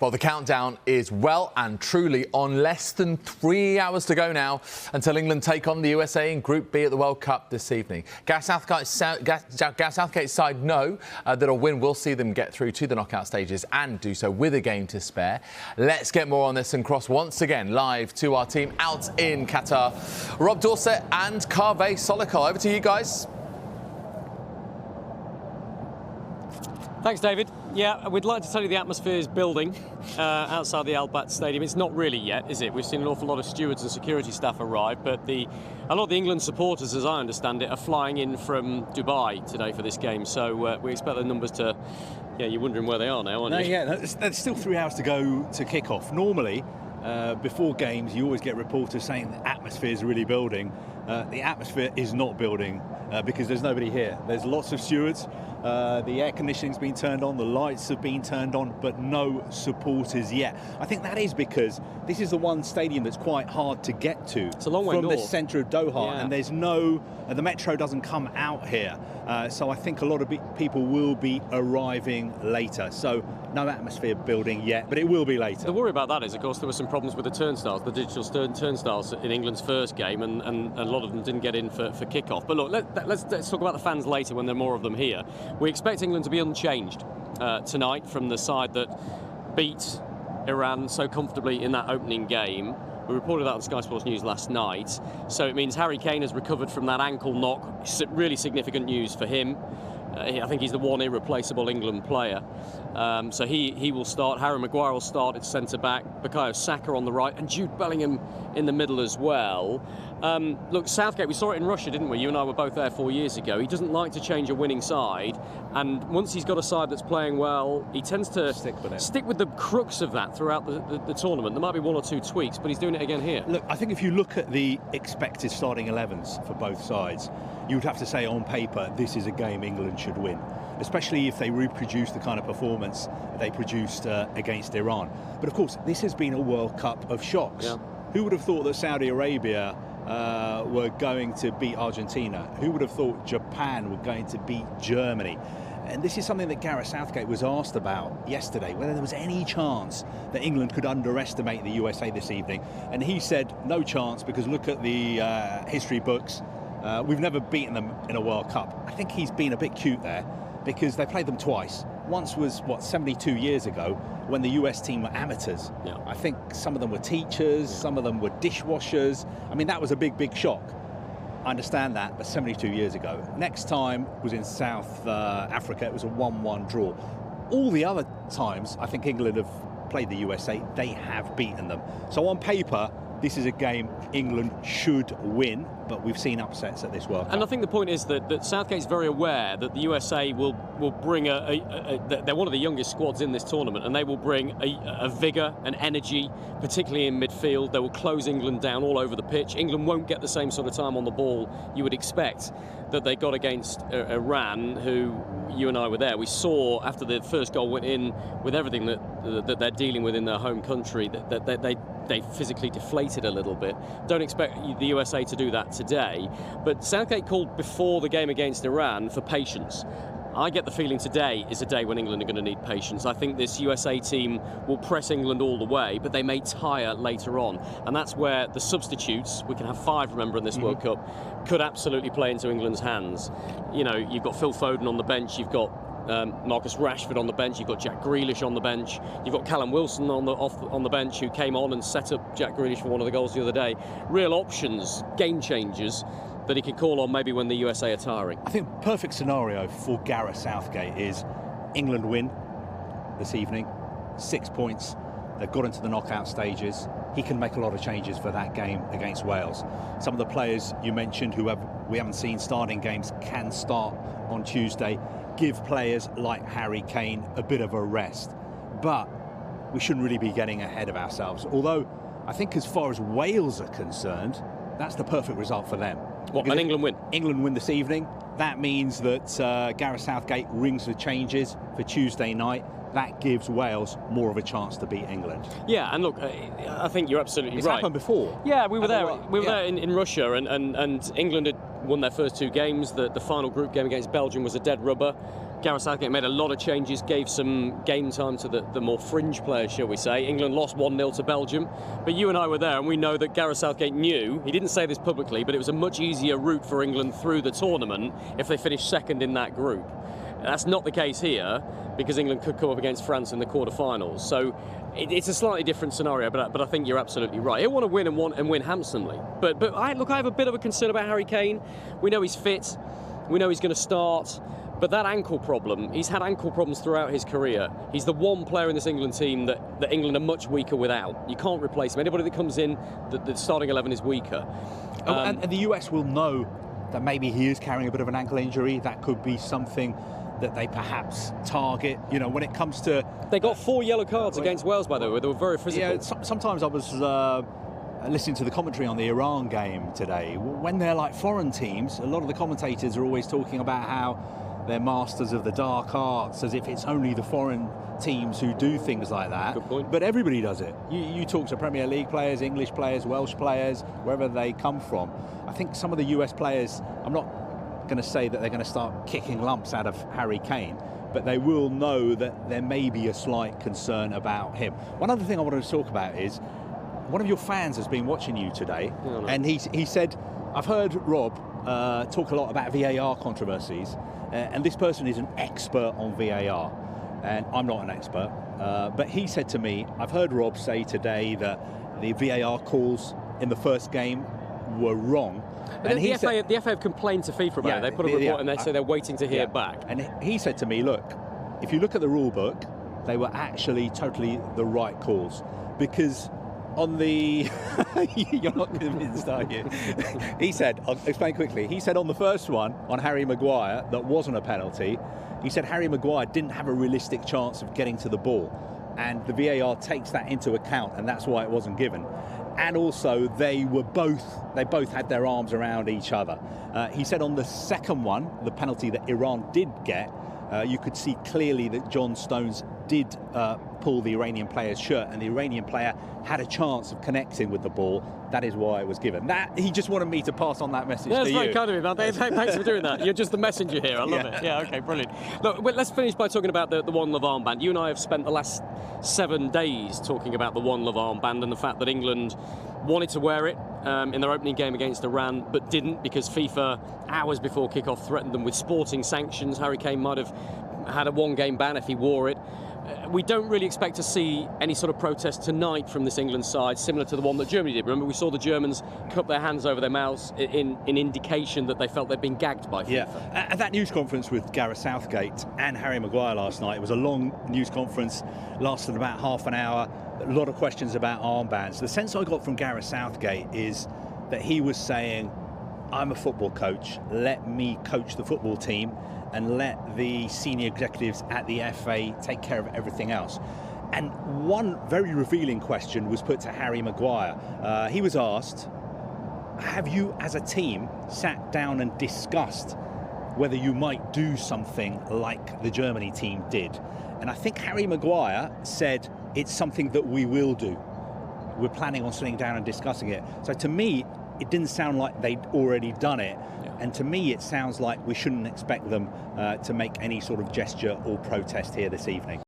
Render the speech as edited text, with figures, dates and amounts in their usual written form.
Well, the countdown is well and truly on. Less than 3 hours to go now until England take on the USA in Group B at the World Cup this evening. Gareth Southgate's side know that a win will see them get through to the knockout stages and do so with a game to spare. Let's get more on this and cross once again live to our team out in Qatar. Rob Dorset and Kaveh Solikol, over to you guys. Thanks, David. Yeah, we'd like to tell you the atmosphere is building outside the Al Bayt Stadium. It's not really yet, is it? We've seen an awful lot of stewards and security staff arrive, but a lot of the England supporters, as I understand it, are flying in from Dubai today for this game. So we expect the numbers to... Yeah, you're wondering where they are now, aren't you? Yeah, there's still 3 hours to go to kick-off. Normally, before games, you always get reporters saying the atmosphere is really building. The atmosphere is not building because there's nobody here. There's lots of stewards. The air conditioning's been turned on, the lights have been turned on, but no supporters yet. I think that is because this is the one stadium that's quite hard to get to. It's a long way from north. The centre of Doha, yeah. And there's no, the metro doesn't come out here. So I think a lot of people will be arriving later. So no atmosphere building yet, but it will be later. The worry about that is, of course, there were some problems with the turnstiles, the digital turnstiles in England's first game, and a lot of them didn't get in for kick-off. But look, let's talk about the fans later when there are more of them here. We expect England to be unchanged tonight from the side that beat Iran so comfortably in that opening game. We reported that on Sky Sports News last night. So it means Harry Kane has recovered from that ankle knock. Really significant news for him. I think he's the one irreplaceable England player. So he will start. Harry Maguire will start at centre-back. Bukayo Saka on the right. And Jude Bellingham in the middle as well. Look, Southgate, we saw it in Russia, didn't we? You and I were both there 4 years ago. He doesn't like to change a winning side. And once he's got a side that's playing well, he tends to stick with the crux of that throughout the tournament. There might be one or two tweaks, but he's doing it again here. Look, I think if you look at the expected starting 11s for both sides, you would have to say on paper this is a game England should win, especially if they reproduce the kind of performance they produced against Iran. But of course, this has been a World Cup of shocks. Yeah. Who would have thought that Saudi Arabia were going to beat Argentina? Who would have thought Japan were going to beat Germany? And this is something that Gareth Southgate was asked about yesterday, whether there was any chance that England could underestimate the USA this evening. And he said no chance, because look at the history books. We've never beaten them in a World Cup. I think he's been a bit cute there, because they played them twice. Once was, 72 years ago, when the US team were amateurs. Yeah. I think some of them were teachers, some of them were dishwashers. I mean, that was a big shock. I understand that, but 72 years ago. Next time was in South Africa. It was a 1-1 draw. All the other times, I think England have played the USA, they have beaten them. So on paper, this is a game England should win, but we've seen upsets at this World Cup. And I think the point is that Southgate's very aware that the USA will bring they're one of the youngest squads in this tournament, and they will bring a vigour and energy, particularly in midfield. They will close England down all over the pitch. England won't get the same sort of time on the ball you would expect that they got against Iran, who you and I were there. We saw after the first goal went in, with everything that they're dealing with in their home country, that they physically deflated a little bit. Don't expect the USA to do that today. But Southgate called before the game against Iran for patience. I get the feeling today is a day when England are going to need patience. I think this USA team will press England all the way, but they may tire later on. And that's where the substitutes, we can have 5, remember, in this World Cup, could absolutely play into England's hands. You know, you've got Phil Foden on the bench, you've got Marcus Rashford on the bench, you've got Jack Grealish on the bench, you've got Callum Wilson on the bench, who came on and set up Jack Grealish for one of the goals the other day. Real options, game changers that he can call on maybe when the USA are tiring. I think perfect scenario for Gareth Southgate is England win this evening, 6 points. They've got into the knockout stages. He can make a lot of changes for that game against Wales. Some of the players you mentioned who we haven't seen starting games can start on Tuesday. Give players like Harry Kane a bit of a rest. But we shouldn't really be getting ahead of ourselves. Although I think as far as Wales are concerned, that's the perfect result for them. What, an England win? England win this evening. That means that Gareth Southgate rings the changes for Tuesday night. That gives Wales more of a chance to beat England. Yeah, and look, I think you're absolutely It's right. happened before. Yeah, we were there. We were yeah. there in Russia, and England had won their first 2 games. The final group game against Belgium was a dead rubber. Gareth Southgate made a lot of changes, gave some game time to the more fringe players, shall we say. England lost 1-0 to Belgium, but you and I were there, and we know that Gareth Southgate knew, he didn't say this publicly, but it was a much easier route for England through the tournament if they finished second in that group. That's not the case here, because England could come up against France in the quarterfinals. So it's a slightly different scenario, but I think you're absolutely right. He'll want to win and win handsomely. But I have a bit of a concern about Harry Kane. We know he's fit, we know he's going to start. But that ankle problem, he's had ankle problems throughout his career. He's the one player in this England team that England are much weaker without. You can't replace him. Anybody that comes in, the starting 11 is weaker. And the US will know that maybe he is carrying a bit of an ankle injury. That could be something that they perhaps target. You know, when it comes to... They got 4 yellow cards against Wales, by the way. They were very physical. Yeah, sometimes I was listening to the commentary on the Iran game today. When they're like foreign teams, a lot of the commentators are always talking about how they're masters of the dark arts, as if it's only the foreign teams who do things like that. Good point. But everybody does it. You talk to Premier League players, English players, Welsh players, wherever they come from. I think some of the US players, I'm not going to say that they're going to start kicking lumps out of Harry Kane, but they will know that there may be a slight concern about him. One other thing I wanted to talk about is, one of your fans has been watching you today, and he said, I've heard Rob talk a lot about VAR controversies, and this person is an expert on VAR, and I'm not an expert, but he said to me, I've heard Rob say today that the VAR calls in the first game were wrong. And the FA have complained to FIFA about it. They put a report and they say they're waiting to hear back. And he said to me, look, if you look at the rule book, they were actually totally the right calls, because on the... You're not convinced, are you? He said, I'll explain quickly, he said on the first one, on Harry Maguire, that wasn't a penalty, he said Harry Maguire didn't have a realistic chance of getting to the ball, and the VAR takes that into account, and that's why it wasn't given. And also, they both had their arms around each other. He said on the second one, the penalty that Iran did get, you could see clearly that John Stones did pull the Iranian player's shirt, and the Iranian player had a chance of connecting with the ball. That is why it was given. That he just wanted me to pass on that message to you. That's very kind of you, man. Thanks for doing that. You're just the messenger here. I love it. Yeah, okay, brilliant. Look, let's finish by talking about the One Love armband. You and I have spent the last 7 days talking about the One Love armband and the fact that England wanted to wear it in their opening game against Iran, but didn't, because FIFA, hours before kickoff, threatened them with sporting sanctions. Harry Kane might have had a 1-game ban if he wore it. We don't really expect to see any sort of protest tonight from this England side, similar to the one that Germany did. Remember, we saw the Germans cup their hands over their mouths in indication that they felt they'd been gagged by FIFA. Yeah, at that news conference with Gareth Southgate and Harry Maguire last night, it was a long news conference, lasted about half an hour, a lot of questions about armbands. The sense I got from Gareth Southgate is that he was saying, I'm a football coach, let me coach the football team, and let the senior executives at the FA take care of everything else. And one very revealing question was put to Harry Maguire. He was asked, have you as a team sat down and discussed whether you might do something like the Germany team did? And I think Harry Maguire said, it's something that we will do. We're planning on sitting down and discussing it. So to me, it didn't sound like they'd already done it. And to me, it sounds like we shouldn't expect them to make any sort of gesture or protest here this evening.